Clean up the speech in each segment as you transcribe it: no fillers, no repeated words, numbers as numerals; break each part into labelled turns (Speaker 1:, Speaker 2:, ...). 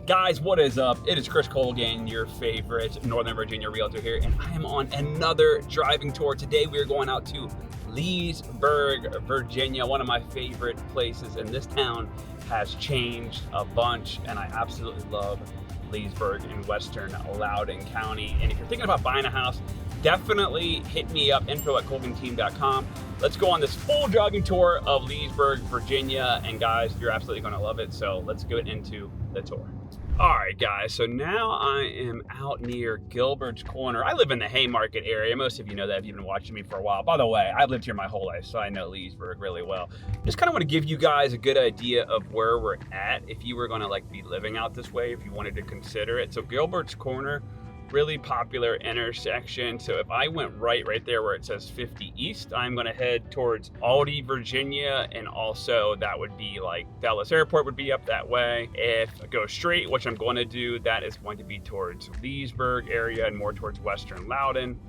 Speaker 1: Guys, what is up? It is Chris Colgan, your favorite Northern Virginia realtor here, and I am on another driving tour. Today we are going out to Leesburg, Virginia. One of my favorite places in this town has changed a bunch, and I absolutely love Leesburg in western Loudoun County. And if you're thinking about buying a house, definitely hit me up, info@colganteam.com. Let's go on this full driving tour of Leesburg, Virginia. And guys, you're absolutely gonna love it. So let's get into the tour. All right, guys, so now I am out near Gilbert's Corner. I live in the Haymarket area. Most of you know that if you've been watching me for a while. By the way, I've lived here my whole life, so I know Leesburg really well. Just kind of want to give you guys a good idea of where we're at if you were gonna be living out this way, if you wanted to consider it. So Gilbert's Corner, really popular intersection. So if I went right there where it says 50 East, I'm gonna head towards Aldie, Virginia, and also that would be like Dallas Airport would be up that way. If I go straight, which I'm going to do, that is going to be towards Leesburg area and more towards western Loudoun.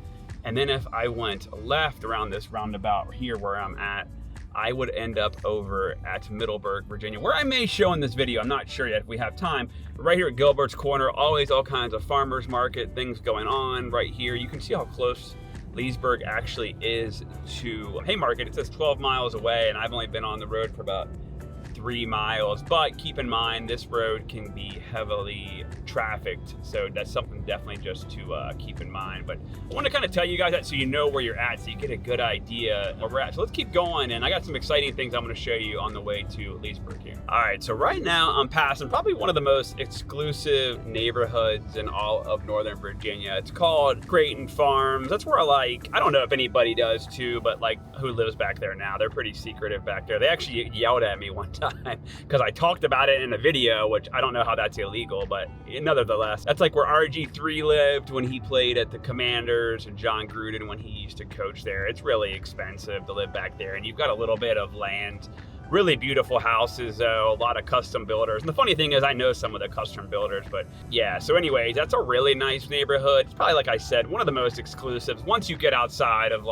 Speaker 1: And then if I went left around this roundabout here where I'm at, I would end up over at Middleburg, Virginia, where I may show in this video. I'm not sure yet if we have time. But right here at Gilbert's Corner, always all kinds of farmers market things going on right here. You can see how close Leesburg actually is to Haymarket. It says 12 miles away, and I've only been on the road for about 3 miles, but keep in mind this road can be heavily trafficked, so that's something definitely just to keep in mind. But I want to kind of tell you guys that so you know where you're at, so you get a good idea where we're at. So let's keep going, and I got some exciting things I'm going to show you on the way to Leesburg here. All right, so right now I'm passing probably one of the most exclusive neighborhoods in all of Northern Virginia. It's called Creighton Farms. That's where I don't know if anybody does too, but who lives back there now, they're pretty secretive back there. They actually yelled at me one time because I talked about it in a video, which I don't know how that's illegal, but nevertheless, that's like where RG3 lived when he played at the Commanders, and John Gruden when he used to coach there. It's really expensive to live back there, and you've got a little bit of land. Really beautiful houses though, a lot of custom builders. And the funny thing is I know some of the custom builders, but yeah. So anyways, that's a really nice neighborhood. It's probably, like I said, one of the most exclusives once you get outside of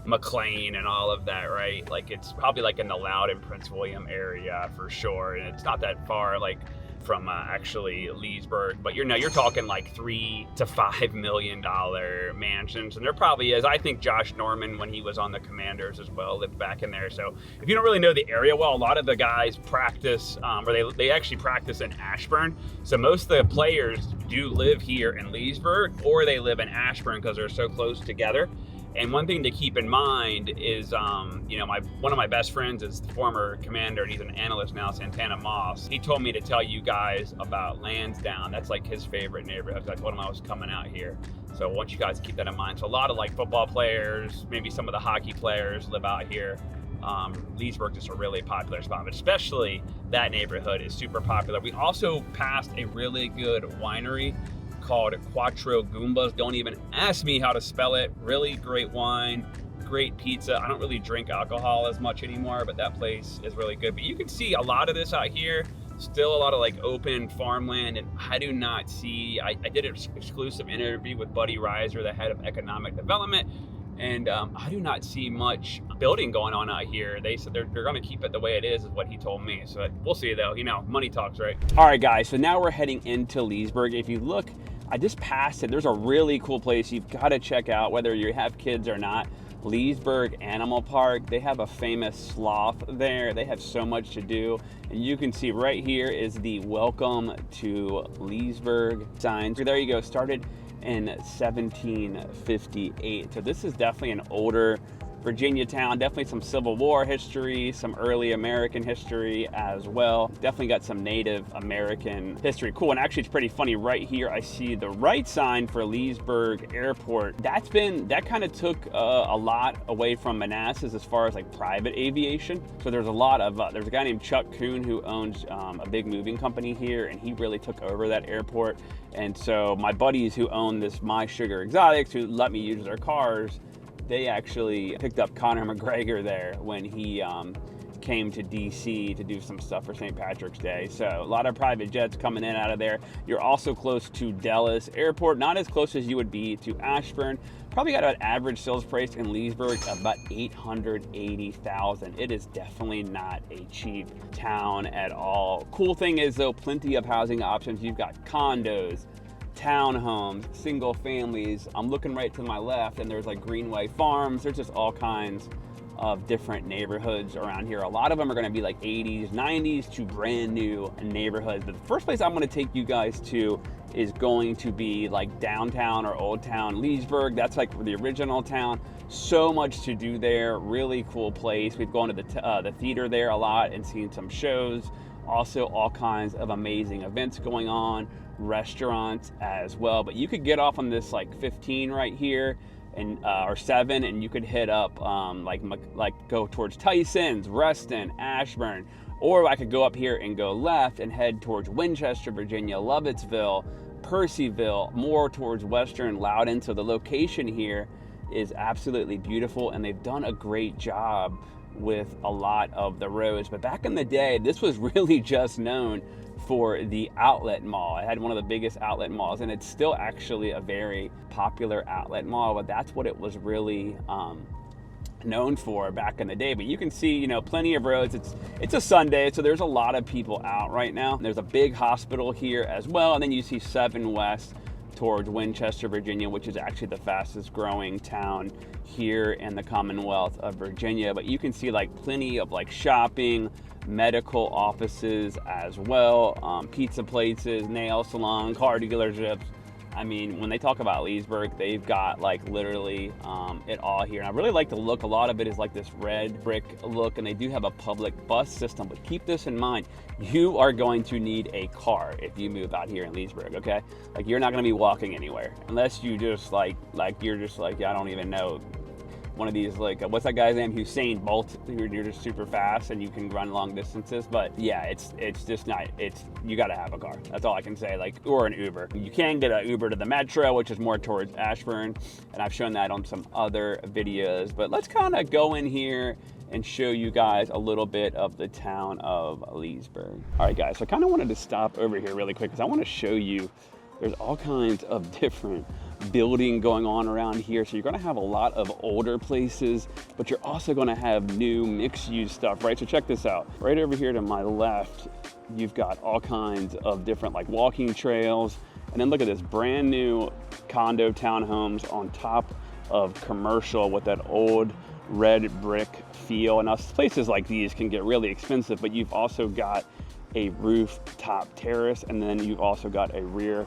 Speaker 1: McLean and all of that, right? It's probably in the Loudoun, Prince William area for sure. And it's not that far from actually Leesburg, but you're talking $3 to $5 million mansions. And there probably is. I think Josh Norman, when he was on the Commanders as well, lived back in there. So if you don't really know the area well, a lot of the guys practice, or they actually practice in Ashburn. So most of the players do live here in Leesburg, or they live in Ashburn because they're so close together. And one thing to keep in mind is, one of my best friends is the former Commander, and he's an analyst now, Santana Moss. He told me to tell you guys about Lansdowne. That's his favorite neighborhood. I told him I was coming out here. So I want you guys to keep that in mind. So a lot of football players, maybe some of the hockey players live out here. Leesburg is a really popular spot, but especially that neighborhood is super popular. We also passed a really good winery called Quattro Goombas. Don't even ask me how to spell it. Really great wine, great pizza. I don't really drink alcohol as much anymore, but that place is really good. But you can see a lot of this out here. Still a lot of open farmland, and I do not see, I did an exclusive interview with Buddy Reiser, the head of economic development, and I do not see much building going on out here. They said they're going to keep it the way it is what he told me. So we'll see though, money talks, right? All right guys, so now we're heading into Leesburg. If you look, I just passed it. There's a really cool place you've got to check out, whether you have kids or not. Leesburg Animal Park. They have a famous sloth there. They have so much to do. And you can see right here is the Welcome to Leesburg sign. So there you go, started in 1758. So this is definitely an older Virginia town, definitely some Civil War history, some early American history as well. Definitely got some Native American history. Cool, and actually it's pretty funny, right here I see the right sign for Leesburg Airport. That kind of took a lot away from Manassas as far as private aviation. So there's a lot of, there's a guy named Chuck Kuhn who owns a big moving company here, and he really took over that airport. And so my buddies who own this My Sugar Exotics, who let me use their cars, they actually picked up Conor McGregor there when he came to DC to do some stuff for St. Patrick's Day. So a lot of private jets coming in out of there. You're also close to Dallas Airport, not as close as you would be to Ashburn. Probably got an average sales price in Leesburg of about $880,000. It is definitely not a cheap town at all. Cool thing is though, plenty of housing options. You've got condos, townhomes, single families. I'm looking right to my left and there's like Greenway Farms. There's just all kinds of different neighborhoods around here. A lot of them are gonna be like 80s, 90s to brand new neighborhoods. But the first place I'm gonna take you guys to is going to be like downtown or Old Town Leesburg. That's like the original town. So much to do there, really cool place. We've gone to the theater there a lot and seen some shows. Also all kinds of amazing events going on, restaurants as well. But you could get off on this like 15 right here and or 7, and you could hit up like go towards Tyson's, Reston, Ashburn, or I could go up here and go left and head towards Winchester, Virginia, Lovettsville, Percyville, more towards Western Loudoun. So the location here is absolutely beautiful, and they've done a great job with a lot of the roads. But back in the day, this was really just known for the outlet mall. It had one of the biggest outlet malls, and it's still actually a very popular outlet mall, but that's what it was really known for back in the day. But you can see, you know, plenty of roads. It's a Sunday, so there's a lot of people out right now. There's a big hospital here as well, and then you see 7 West towards Winchester, Virginia, which is actually the fastest growing town here in the Commonwealth of Virginia. But you can see like plenty of like shopping, medical offices as well, pizza places, nail salon, car dealerships. I mean, when they talk about Leesburg, they've got like literally it all here. And I really like the look. A lot of it is like this red brick look, and they do have a public bus system. But keep this in mind, you are going to need a car if you move out here in Leesburg, okay? Like you're not gonna be walking anywhere unless you just you're just like, I don't even know, one of these, like, what's that guy's name? Usain Bolt. You're just super fast and you can run long distances. But yeah, it's just not, you gotta have a car. That's all I can say, like, or an Uber. You can get an Uber to the Metro, which is more towards Ashburn, and I've shown that on some other videos. But let's kind of go in here and show you guys a little bit of the town of Leesburg. All right, guys, so I kind of wanted to stop over here really quick because I want to show you there's all kinds of different building going on around here. So you're gonna have a lot of older places, but you're also gonna have new mixed-use stuff, right? So check this out. Right over here to my left, you've got all kinds of different like walking trails. And then look at this, brand new condo townhomes on top of commercial with that old red brick feel. And now places like these can get really expensive, but you've also got a rooftop terrace, and then you've also got a rear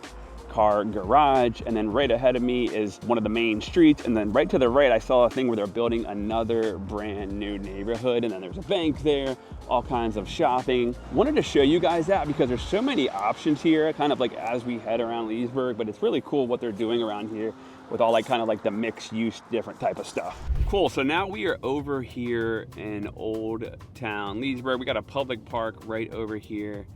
Speaker 1: car garage. And then right ahead of me is one of the main streets, and then right to the right I saw a thing where they're building another brand new neighborhood, and then there's a bank there, all kinds of shopping. Wanted to show you guys that because there's so many options here, kind of like as we head around Leesburg. But it's really cool what they're doing around here with all like kind of like the mixed use different type of stuff. Cool, so now we are over here in Old Town Leesburg. We got a public park right over here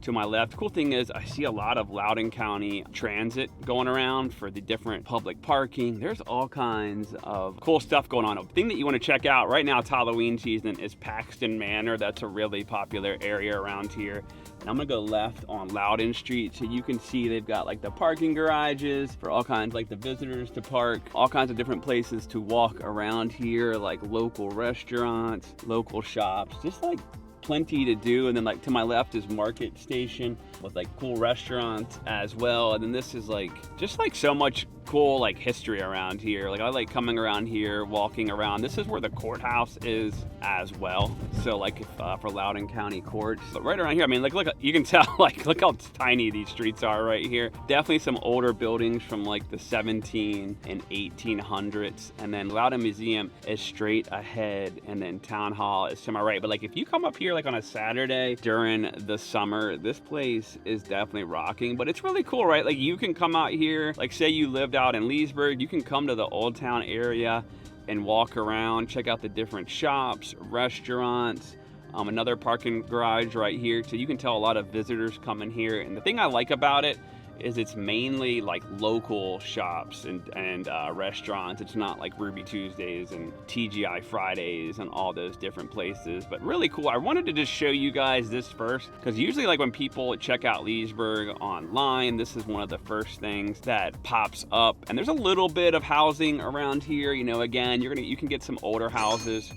Speaker 1: to my left. Cool thing is I see a lot of Loudoun County transit going around for the different public parking. There's all kinds of cool stuff going on. A thing that you want to check out right now, it's Halloween season, is Paxton Manor. That's a really popular area around here. And I'm gonna go left on Loudoun Street, so you can see they've got like the parking garages for all kinds, like the visitors to park, all kinds of different places to walk around here, like local restaurants, local shops, just like plenty to do. And then like to my left is Market Station with like cool restaurants as well. And then this is like just like so much cool like history around here. Like I like coming around here, walking around. This is where the courthouse is as well. So like if, for Loudoun County Courts. But right around here, I mean, like look, you can tell like look how tiny these streets are right here. Definitely some older buildings from like the 17 and 1800s. And then Loudoun Museum is straight ahead, and then Town Hall is to my right. But like if you come up here like on a Saturday during the summer, this place is definitely rocking. But it's really cool, right? Like you can come out here, like say you lived out in Leesburg, you can come to the Old Town area and walk around, check out the different shops, restaurants, another parking garage right here. So you can tell a lot of visitors come in here. And the thing I like about it is it's mainly like local shops and restaurants. It's not like Ruby Tuesdays and TGI Fridays and all those different places, but really cool. I wanted to just show you guys this first, because usually like when people check out Leesburg online, this is one of the first things that pops up. And there's a little bit of housing around here. You know, again, you can get some older houses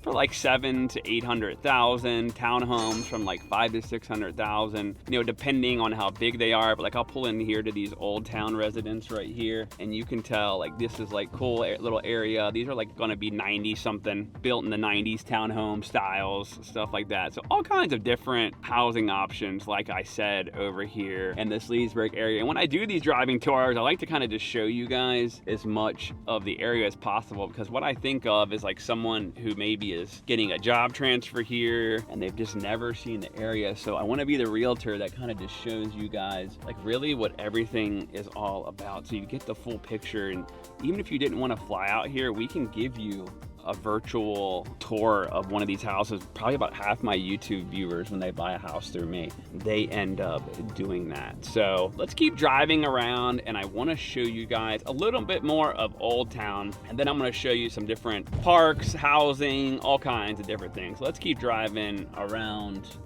Speaker 1: for like 700,000 to 800,000, townhomes from like 500,000 to 600,000, you know, depending on how big they are. But like I'll pull in here to these Oldtown residents right here, and you can tell like this is like cool little area. These are like gonna be 90 something, built in the 90s townhome styles, stuff like that. So all kinds of different housing options, like I said, over here in this Leesburg area. And when I do these driving tours, I like to kind of just show you guys as much of the area as possible, because what I think of is like someone who maybe is getting a job transfer here and they've just never seen the area. So I want to be the realtor that kind of just shows you guys like really what everything is all about, so you get the full picture. And even if you didn't want to fly out here, we can give you a virtual tour of one of these houses. Probably about half my YouTube viewers, when they buy a house through me, they end up doing that. So let's keep driving around, and I want to show you guys a little bit more of Oldtown, and then I'm going to show you some different parks, housing, all kinds of different things. Let's keep driving around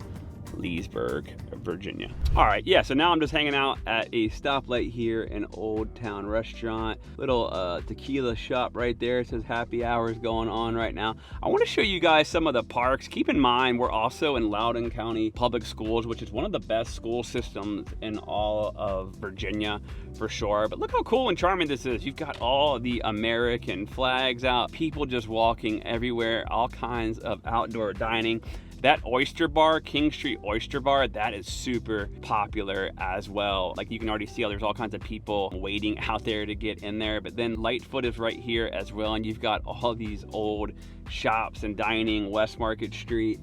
Speaker 1: Leesburg, Virginia. All right, yeah, so now I'm just hanging out at a stoplight here in Oldtown restaurant. Little tequila shop right there. It says happy hours going on right now. I want to show you guys some of the parks. Keep in mind, we're also in Loudoun County Public Schools, which is one of the best school systems in all of Virginia for sure. But look how cool and charming this is. You've got all the American flags out, people just walking everywhere, all kinds of outdoor dining. That oyster bar, King Street Oyster Bar, that is super popular as well. Like you can already see how there's all kinds of people waiting out there to get in there. But then Lightfoot is right here as well. And you've got all these old shops and dining, West Market Street.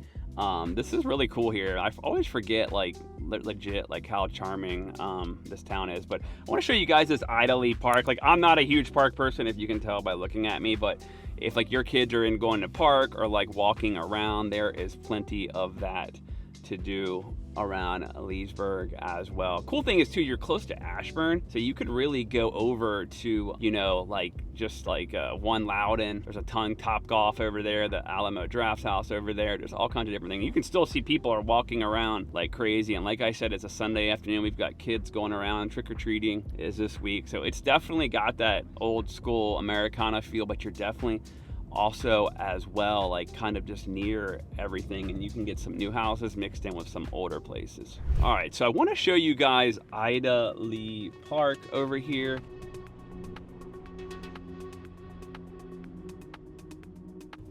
Speaker 1: This is really cool here. I always forget like legit like how charming this town is. But I want to show you guys this Ida Lee Park. Like I'm not a huge park person, if you can tell by looking at me, but if like your kids are in going to park or like walking around, there is plenty of that to do around Leesburg as well. Cool thing is too, you're close to Ashburn, so you could really go over to, you know, like just like One Loudoun. There's a ton Top Golf over there, the Alamo Draft House over there. There's all kinds of different things. You can still see people are walking around like crazy. And like I said, it's a Sunday afternoon. We've got kids going around. Trick-or-treating is this week. So it's definitely got that old school Americana feel, but you're definitely also as well like kind of just near everything, and you can get some new houses mixed in with some older places. All right, so I want to show you guys Ida Lee Park over here.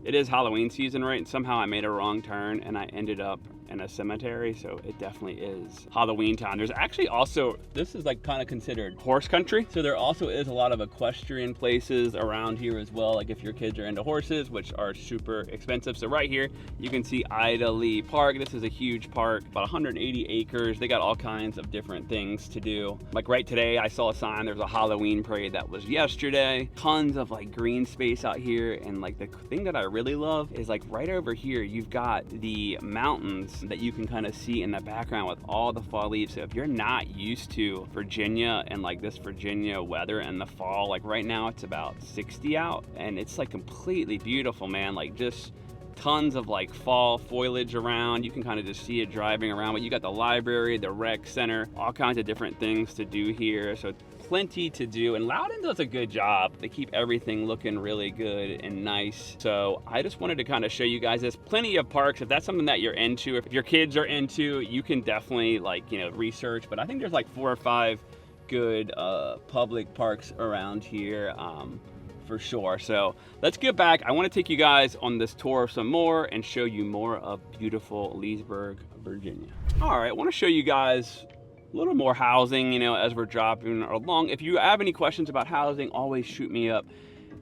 Speaker 1: It is Halloween season, right? And somehow I made a wrong turn and I ended up in a cemetery, so it definitely is Halloween town. There's actually also, this is like kind of considered horse country, so there also is a lot of equestrian places around here as well, like if your kids are into horses, which are super expensive. So right here you can see Ida Lee Park. This is a huge park, about 180 acres. They got all kinds of different things to do. Like right today I saw a sign, there's a Halloween parade that was yesterday. Tons of like green space out here, and like the thing that I really love is like right over here you've got the mountains that you can kind of see in the background with all the fall leaves. So if you're not used to Virginia and like this Virginia weather in the fall, like right now it's about 60 out and it's like completely beautiful, man. Like just tons of like fall foliage around. You can kind of just see it driving around, but you got the library, the rec center, all kinds of different things to do here. So plenty to do, and Loudoun does a good job. They keep everything looking really good and nice. So I just wanted to kind of show you guys there's plenty of parks. If that's something that you're into, if your kids are into, you can definitely like, you know, research. But I think there's like 4 or 5 good public parks around here for sure. So let's get back. I want to take you guys on this tour some more and show you more of beautiful Leesburg, Virginia. All right, I want to show you guys a little more housing, you know, as we're dropping along. If you have any questions about housing, always shoot me up,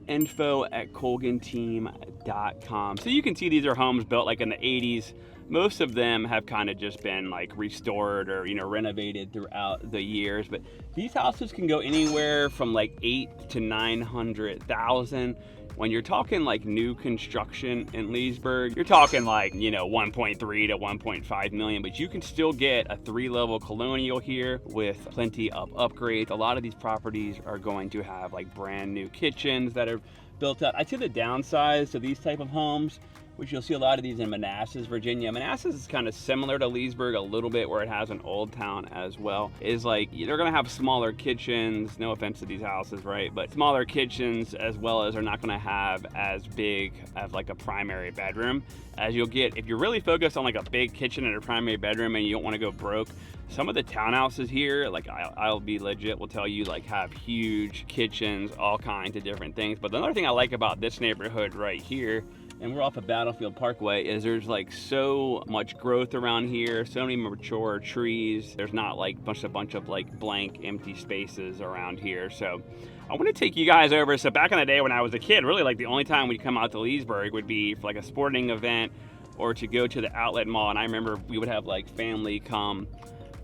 Speaker 1: info@colganteam.com. So you can see these are homes built like in the 80s. Most of them have kind of just been like restored or, you know, renovated throughout the years. But these houses can go anywhere from like 8 to 900,000. when you're talking like new construction in Leesburg, you're talking like, you know, 1.3 to 1.5 million, but you can still get a 3-level colonial here with plenty of upgrades. A lot of these properties are going to have like brand new kitchens that are built up. I'd say the downside to these type of homes, which you'll see a lot of these in Manassas, Virginia. Manassas is kind of similar to Leesburg a little bit, where it has an Oldtown as well, is like they're gonna have smaller kitchens, no offense to these houses, right? But smaller kitchens, as well as they're not gonna have as big of like a primary bedroom as you'll get if you're really focused on like a big kitchen and a primary bedroom and you don't wanna go broke. Some of the townhouses here, like I'll be legit, will tell you like have huge kitchens, all kinds of different things. But the other thing I like about this neighborhood right here, and we're off of Battlefield Parkway, is there's like so much growth around here, so many mature trees. There's not like a bunch of like blank empty spaces around here. So I want to take you guys over. So back in the day when I was a kid, really like the only time we'd come out to Leesburg would be for like a sporting event or to go to the outlet mall. And I remember we would have like family come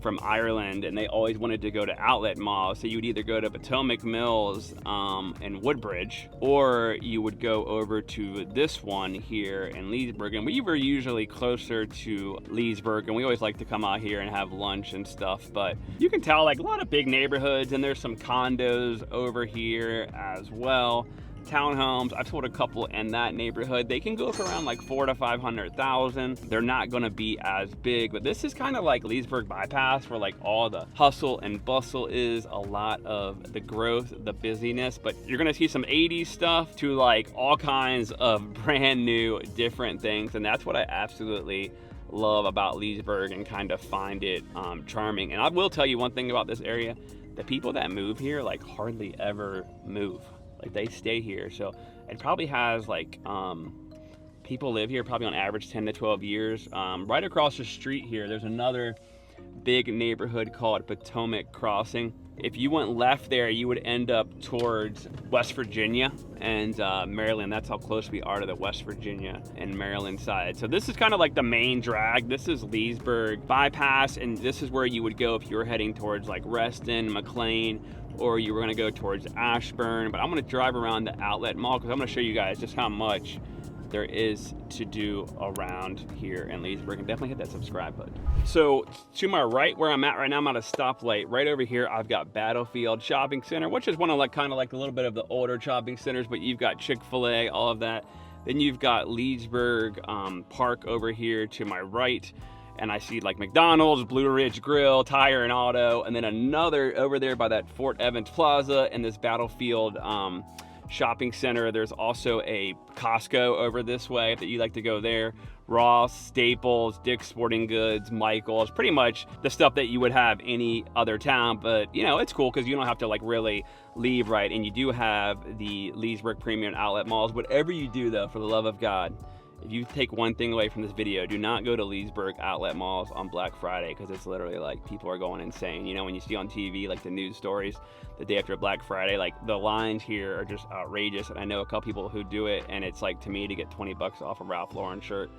Speaker 1: from Ireland, and they always wanted to go to outlet malls. So you would either go to Potomac Mills and Woodbridge, or you would go over to this one here in Leesburg. And we were usually closer to Leesburg, and we always like to come out here and have lunch and stuff. But you can tell like a lot of big neighborhoods, and there's some condos over here as well. Townhomes, I've sold a couple in that neighborhood. They can go for around like 400,000 to 500,000. They're not going to be as big, but this is kind of like Leesburg bypass, where like all the hustle and bustle is, a lot of the growth, the busyness. But you're going to see some 80s stuff to like all kinds of brand new different things, and that's what I absolutely love about Leesburg and kind of find it charming. And I will tell you one thing about this area: the people that move here like hardly ever move. Like they stay here. So it probably has like people live here probably on average 10 to 12 years. Right across the street here, there's another big neighborhood called Potomac Crossing. If you went left there, you would end up towards West Virginia and Maryland. That's how close we are to the West Virginia and Maryland side. So this is kind of like the main drag. This is Leesburg bypass, and this is where you would go if you were heading towards like Reston, McLean, or you were gonna go towards Ashburn. But I'm gonna drive around the outlet mall because I'm gonna show you guys just how much there is to do around here in Leesburg, and definitely hit that subscribe button. So to my right, where I'm at right now, I'm at a stoplight. Right over here, I've got Battlefield Shopping Center, which is one of like kind of like a little bit of the older shopping centers, but you've got Chick-fil-A, all of that. Then you've got Leesburg Park over here to my right. And I see like McDonald's, Blue Ridge Grill, Tire and Auto, and then another over there by that Fort Evans Plaza and this Battlefield shopping center. There's also a Costco over this way if you like to go there. Ross, Staples, Dick's Sporting Goods, Michael's, pretty much the stuff that you would have any other town. But you know, it's cool because you don't have to like really leave, right? And you do have the Leesburg Premium Outlet Malls. Whatever you do though, for the love of God, if you take one thing away from this video, do not go to Leesburg outlet malls on Black Friday, because it's literally like people are going insane. You know, when you see on TV like the news stories the day after Black Friday, like the lines here are just outrageous. And I know a couple people who do it, and it's like, to me, to get 20 bucks off a Ralph Lauren shirt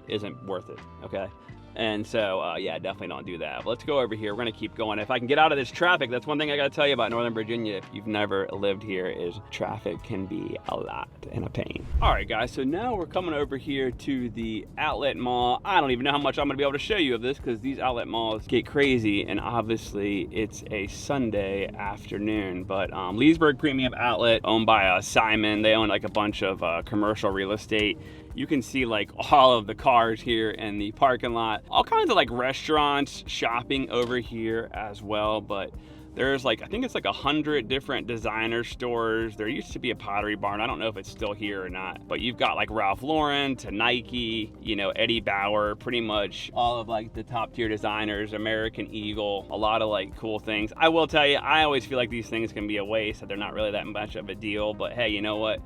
Speaker 1: isn't worth it, okay? And so, yeah, definitely don't do that. But let's go over here. We're gonna keep going. If I can get out of this traffic, that's one thing I gotta tell you about Northern Virginia, if you've never lived here, is traffic can be a lot and a pain. All right, guys, so now we're coming over here to the outlet mall. I don't even know how much I'm gonna be able to show you of this, because these outlet malls get crazy, and obviously it's a Sunday afternoon. But Leesburg Premium Outlet, owned by Simon. They own like a bunch of commercial real estate. You can see like all of the cars here in the parking lot, all kinds of like restaurants, shopping over here as well. But there's like, I think it's like 100 different designer stores. There used to be a Pottery Barn. I don't know if it's still here or not, but you've got like Ralph Lauren to Nike, you know, Eddie Bauer, pretty much all of like the top tier designers, American Eagle, a lot of like cool things. I will tell you, I always feel like these things can be a waste, that they're not really that much of a deal. But hey, you know what?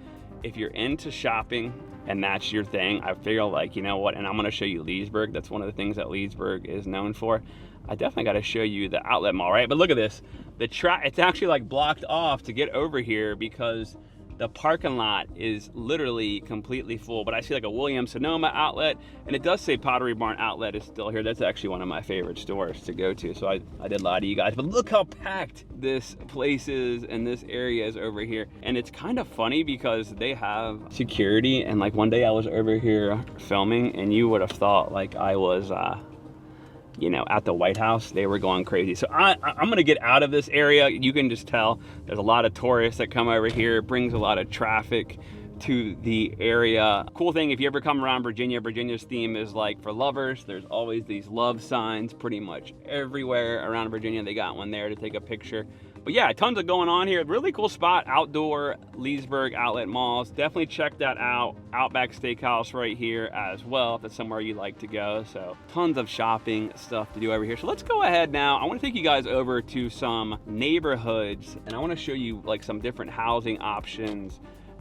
Speaker 1: If you're into shopping and that's your thing, I feel like, you know what, and I'm going to show you Leesburg. That's one of the things that Leesburg is known for. I definitely got to show you the outlet mall, right? But look at this. It's actually like blocked off to get over here, because The parking lot is literally completely full, but I see like a Williams-Sonoma outlet, and it does say Pottery Barn outlet is still here. That's actually one of my favorite stores to go to, so I did lie to you guys. But look how packed this place is and this area is over here. And it's kind of funny because they have security, and like one day I was over here filming, and you would have thought like I was you know, at the White House. They were going crazy. So I'm gonna get out of this area. You can just tell there's a lot of tourists that come over here. It brings a lot of traffic to the area. Cool thing, if you ever come around Virginia, Virginia's theme is like for lovers. There's always these love signs pretty much everywhere around Virginia. They got one there to take a picture. But yeah, tons of going on here. Really cool spot, outdoor Leesburg outlet malls. Definitely check that out. Outback Steakhouse right here as well, if that's somewhere you like to go. So tons of shopping stuff to do over here. So let's go ahead now. I want to take you guys over to some neighborhoods, and I want to show you like some different housing options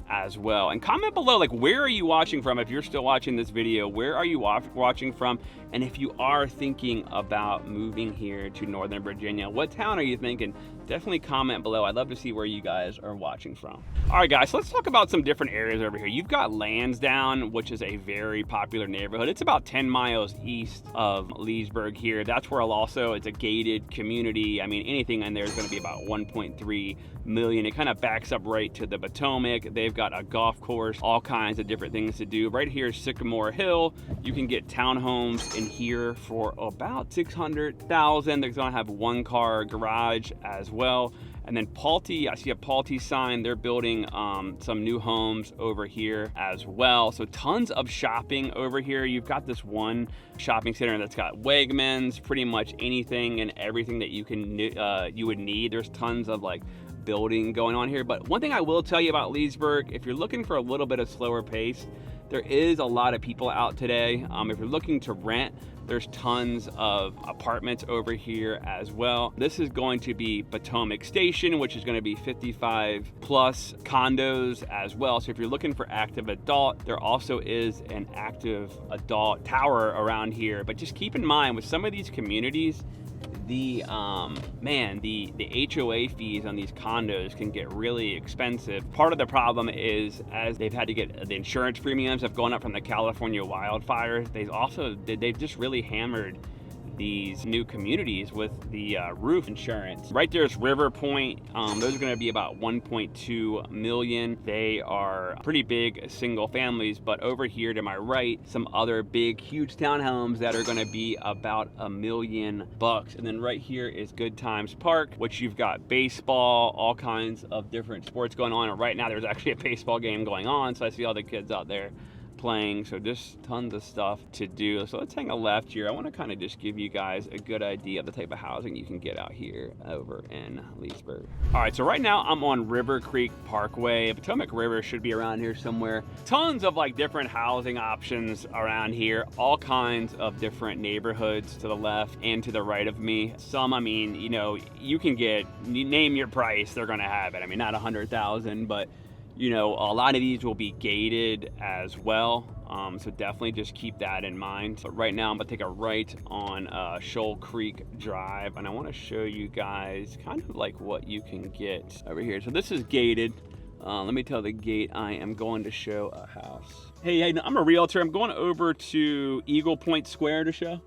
Speaker 1: as well. And comment below, like, where are you watching from? If you're still watching this video, where are you watching from? And if you are thinking about moving here to Northern Virginia, what town are you thinking? Definitely comment below. I'd love to see where you guys are watching from. All right, guys, so let's talk about some different areas over here. You've got Lansdowne, which is a very popular neighborhood. It's about 10 miles east of Leesburg here. That's where it's a gated community. I mean, anything in there is going to be about 1.3 million. It kind of backs up right to the Potomac. They've got a golf course, all kinds of different things to do. Right here is Sycamore Hill. You can get townhomes in here for about $600,000. They're going to have one car garage as well. And then Pulte, I see a Pulte sign. They're building some new homes over here as well. So tons of shopping over here. You've got this one shopping center that's got Wegmans, pretty much anything and everything that you would need. There's tons of like building going on here. But one thing I will tell you about Leesburg, if you're looking for a little bit of slower pace, there is a lot of people out today. If you're looking to rent, there's tons of apartments over here as well. This is going to be Potomac Station, which is going to be 55 plus condos as well. So if you're looking for active adult, there also is an active adult tower around here. But just keep in mind with some of these communities, the HOA fees on these condos can get really expensive. Part of the problem is, as they've had to get the insurance premiums have gone up from the California wildfires, they've just really hammered these new communities with the roof insurance. Right there is River Point. Those are going to be about 1.2 million. They are pretty big single families, but over here to my right, some other big, huge townhomes that are going to be about $1 million. And then right here is Good Times Park, which you've got baseball, all kinds of different sports going on. And right now there's actually a baseball game going on, so I see all the kids out there playing. So just tons of stuff to do. So let's hang a left here. I want to kind of just give you guys a good idea of the type of housing you can get out here over in Leesburg. All right, so right now I'm on River Creek Parkway. Potomac River should be around here somewhere. Tons of like different housing options around here, all kinds of different neighborhoods to the left and to the right of me. Some, I mean, you know, you can name your price, they're gonna have it. I mean, not 100,000, but you know, a lot of these will be gated as well. So definitely just keep that in mind. But right now I'm gonna take a right on Shoal Creek Drive, and I wanna show you guys kind of like what you can get over here. So this is gated. Let me tell the gate I am going to show a house. Hey, I'm a realtor. I'm going over to Eagle Point Square to show.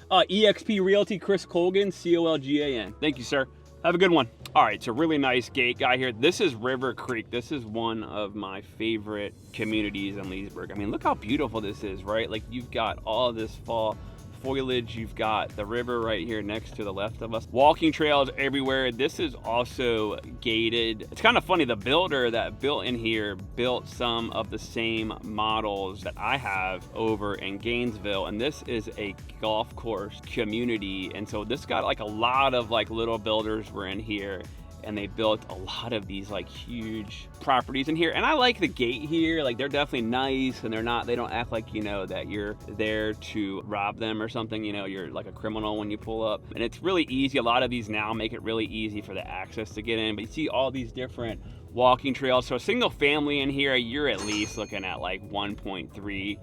Speaker 1: EXP Realty, Chris Colgan, Colgan. Thank you, sir. Have a good one. All right, so really nice gate guy here. This is River Creek. This is one of my favorite communities in Leesburg. I mean, look how beautiful this is, right? Like, you've got all this fall foliage. You've got the river right here next to the left of us. Walking trails everywhere. This is also gated. It's kind of funny, the builder that built in here built some of the same models that I have over in Gainesville, and this is a golf course community. And so this got like a lot of like little builders were in here, and they built a lot of these like huge properties in here. And I like the gate here. Like, they're definitely nice, and they don't act like, you know, that you're there to rob them or something. You know, you're like a criminal when you pull up. And it's really easy. A lot of these now make it really easy for the access to get in. But you see all these different walking trails. So a single family in here, you're at least looking at like 1.3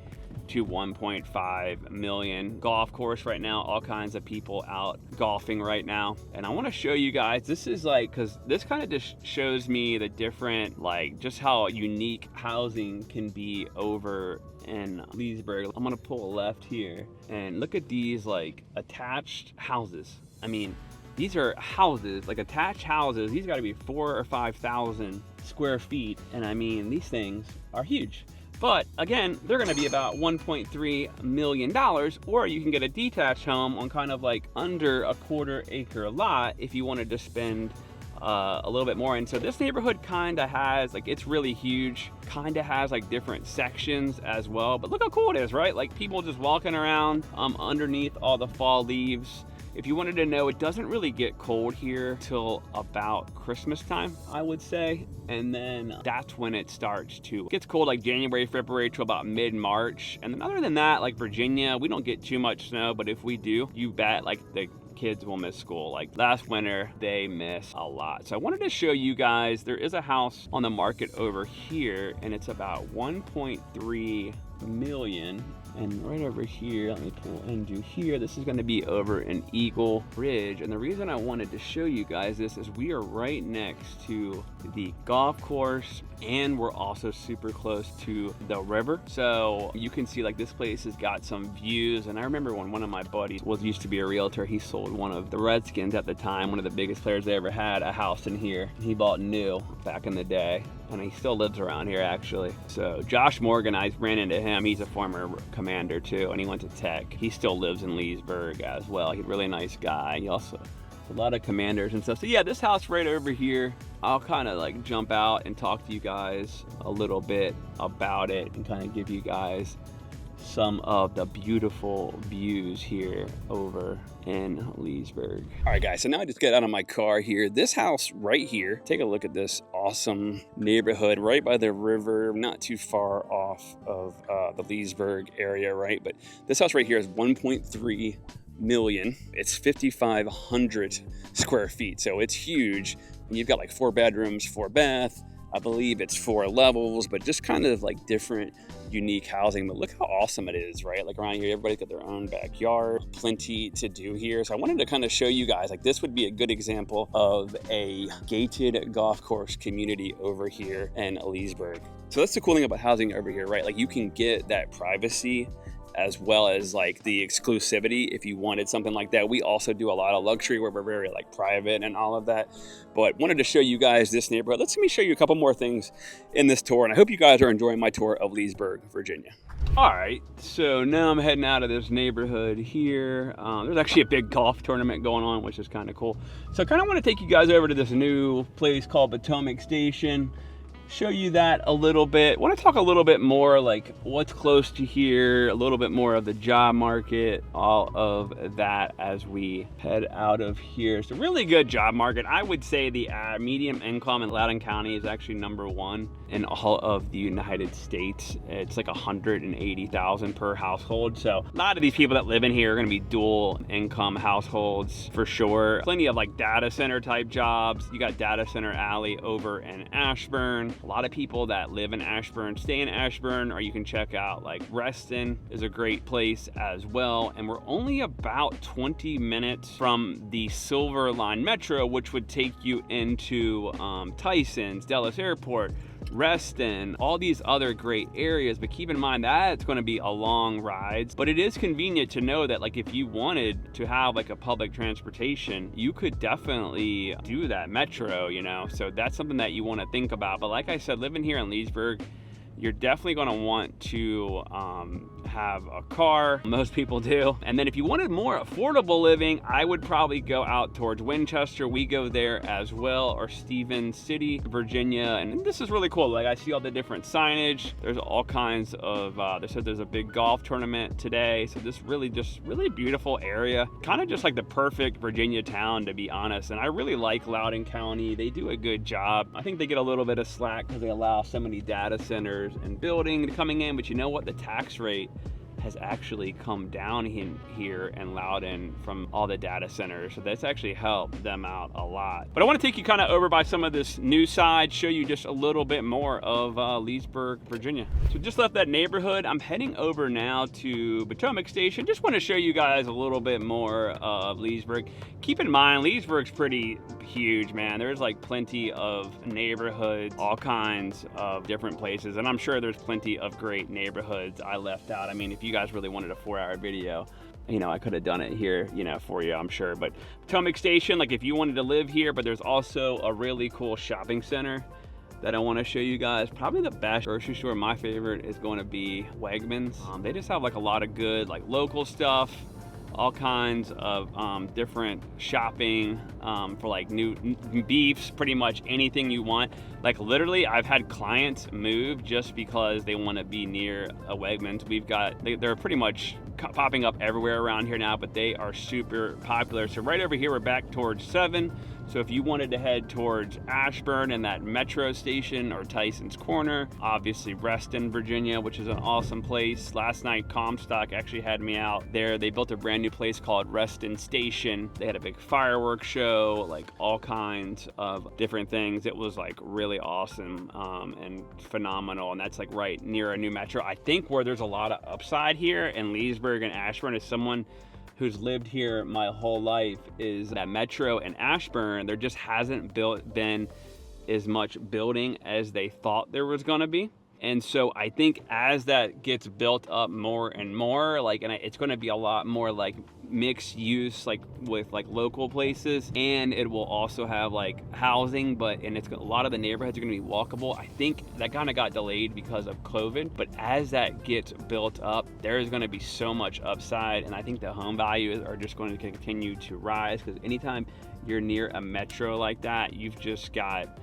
Speaker 1: to 1.5 million. Golf course right now, all kinds of people out golfing right now. And I want to show you guys, this is like, because this kind of just shows me the different, like just how unique housing can be over in Leesburg. I'm gonna pull left here and look at these like attached houses. I mean, these are houses, like attached houses. These got to be 4,000 or 5,000 square feet. And I mean, these things are huge. But again, they're going to be about $1.3 million, or you can get a detached home on kind of like under a 1/4 acre lot if you wanted to spend a little bit more. And so this neighborhood kind of has, like, it's really huge, kind of has like different sections as well. But look how cool it is, right? Like people just walking around underneath all the fall leaves. If you wanted to know, it doesn't really get cold here till about Christmas time, I would say. And then that's when it starts to, it gets cold like January, February to about mid-March. And then other than that, like Virginia, we don't get too much snow, but if we do, you bet like the kids will miss school. Like last winter, they missed a lot. So I wanted to show you guys, there is a house on the market over here and it's about 1.3 million. And right over here, let me pull into here. This is going to be over in Eagle Ridge. And the reason I wanted to show you guys this is we are right next to the golf course and we're also super close to the river. So you can see like this place has got some views. And I remember when one of my buddies used to be a realtor, he sold one of the Redskins at the time, one of the biggest players they ever had, a house in here. He bought new back in the day. And he still lives around here actually. So Josh Morgan, I ran into him. He's a former commander too, and he went to Tech. He still lives in Leesburg as well. He's a really nice guy. He also, a lot of commanders and stuff. So yeah, this house right over here, I'll kind of like jump out and talk to you guys a little bit about it and kind of give you guys some of the beautiful views here over in Leesburg. All right guys, so now I just get out of my car here. This house right here, take a look at this awesome neighborhood right by the river, not too far off of the Leesburg area, right? But this house right here is 1.3 million. It's 5,500 square feet, so it's huge. And you've got like 4 bedrooms, 4 bath. I believe it's 4 levels, but just kind of like different unique housing. But look how awesome it is, right? Like around here, everybody's got their own backyard, plenty to do here. So I wanted to kind of show you guys, like this would be a good example of a gated golf course community over here in Leesburg. So that's the cool thing about housing over here, right? Like you can get that privacy as well as like the exclusivity if you wanted something like that. We also do a lot of luxury where we're very like private and all of that, but wanted to show you guys this neighborhood. Let me show you a couple more things in this tour, and I hope you guys are enjoying my tour of Leesburg, Virginia. All right, so now I'm heading out of this neighborhood here. There's actually a big golf tournament going on, which is kind of cool. So I kind of want to take you guys over to this new place called Potomac Station, show you that a little bit. Want to talk a little bit more like what's close to here, a little bit more of the job market, all of that as we head out of here. It's a really good job market. I would say the median income in Loudoun County is actually #1 in all of the United States. It's like $180,000 per household. So a lot of these people that live in here are going to be dual income households for sure. Plenty of like data center type jobs. You got Data Center Alley over in Ashburn. A lot of people that live in Ashburn stay in Ashburn, or you can check out like Reston is a great place as well. And we're only about 20 minutes from the Silver Line Metro, which would take you into Tyson's, Dulles Airport, Reston, all these other great areas. But keep in mind that it's going to be a long ride, but it is convenient to know that like if you wanted to have like a public transportation, you could definitely do that metro, you know. So that's something that you want to think about. But like I said, living here in Leesburg, you're definitely going to want to have a car. Most people do. And then if you wanted more affordable living, I would probably go out towards Winchester. We go there as well, or Stevens City, Virginia. And this is really cool. Like I see all the different signage. There's all kinds of, they said there's a big golf tournament today. So this really beautiful area. Kind of just like the perfect Virginia town, to be honest. And I really like Loudoun County. They do a good job. I think they get a little bit of slack because they allow so many data centers and building coming in, but you know what? The tax rate has actually come down in here in Loudoun from all the data centers. So that's actually helped them out a lot. But I want to take you kind of over by some of this new side, show you just a little bit more of Leesburg, Virginia. So just left that neighborhood. I'm heading over now to Potomac Station. Just want to show you guys a little bit more of Leesburg. Keep in mind, Leesburg's pretty huge, man. There's like plenty of neighborhoods, all kinds of different places. And I'm sure there's plenty of great neighborhoods I left out. I mean, if you guys really wanted a 4-hour video, you know, I could have done it here, you know, for you, I'm sure. But Potomac Station, like if you wanted to live here, but there's also a really cool shopping center that I want to show you guys. Probably the best grocery store, my favorite, is going to be Wegmans. They just have like a lot of good like local stuff, all kinds of different shopping for like new beefs, pretty much anything you want. Like literally, I've had clients move just because they want to be near a Wegmans. We've got, they're pretty much popping up everywhere around here now, but they are super popular. So right over here, we're back towards 7. So if you wanted to head towards Ashburn and that metro station, or Tyson's Corner, obviously Reston, Virginia, which is an awesome place. Last night, Comstock actually had me out there. They built a brand new place called Reston Station. They had a big fireworks show, like all kinds of different things. It was like really awesome and phenomenal. And that's like right near a new metro. I think where there's a lot of upside here in Leesburg and Ashburn, is someone who's lived here my whole life, is that metro and Ashburn, there just hasn't been as much building as they thought there was gonna be. And so I think as that gets built up more and more, like, and it's going to be a lot more like mixed use, like with like local places, and it will also have like housing, but and it's a lot of the neighborhoods are going to be walkable. I think that kind of got delayed because of COVID, but as that gets built up, there is going to be so much upside, and I think the home values are just going to continue to rise, because anytime you're near a metro like that, you've just got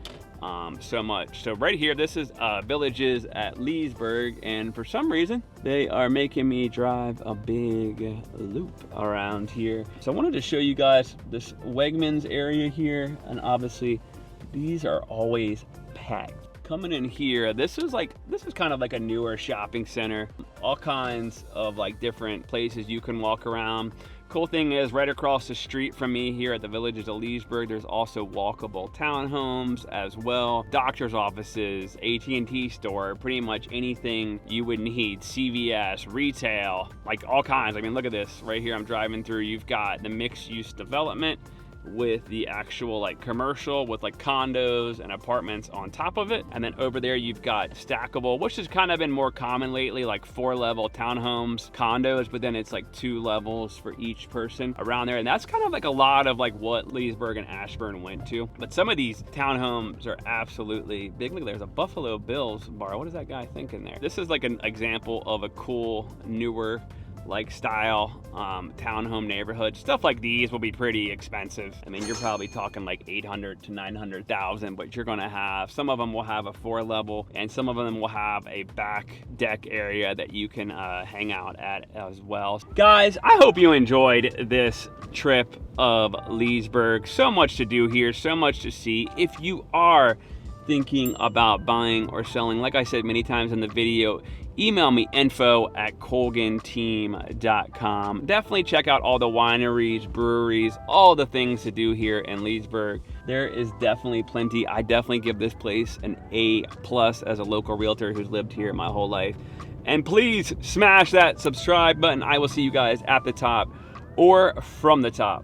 Speaker 1: so much. So right here, this is Villages at Leesburg, and for some reason they are making me drive a big loop around here. So I wanted to show you guys this Wegmans area here, and obviously these are always packed. Coming in here, this is kind of like a newer shopping center, all kinds of like different places you can walk around. Cool thing is, right across the street from me here at the Villages of Leesburg, there's also walkable townhomes as well, doctor's offices, AT&T store, pretty much anything you would need, CVS, retail, like all kinds. I mean, look at this right here I'm driving through. You've got the mixed use development with the actual like commercial with like condos and apartments on top of it, and then over there you've got stackable, which has kind of been more common lately, like 4-level townhomes, condos, but then it's like 2 levels for each person around there. And that's kind of like a lot of like what Leesburg and Ashburn went to. But some of these townhomes are absolutely big. Look, there's a Buffalo Bills bar. What is that guy thinking there? This is like an example of a cool newer like style townhome neighborhood. Stuff like these will be pretty expensive. I mean, you're probably talking like 800 to 900,000, but you're gonna have, some of them will have a 4-level, and some of them will have a back deck area that you can hang out at as well. Guys, I hope you enjoyed this trip of Leesburg. So much to do here, so much to see. If you are thinking about buying or selling, like I said many times in the video, email me info@colganteam.com. Definitely check out all the wineries, breweries, all the things to do here in Leesburg. There is definitely plenty. I definitely give this place an A+ as a local realtor who's lived here my whole life. And please smash that subscribe button. I will see you guys at the top or from the top.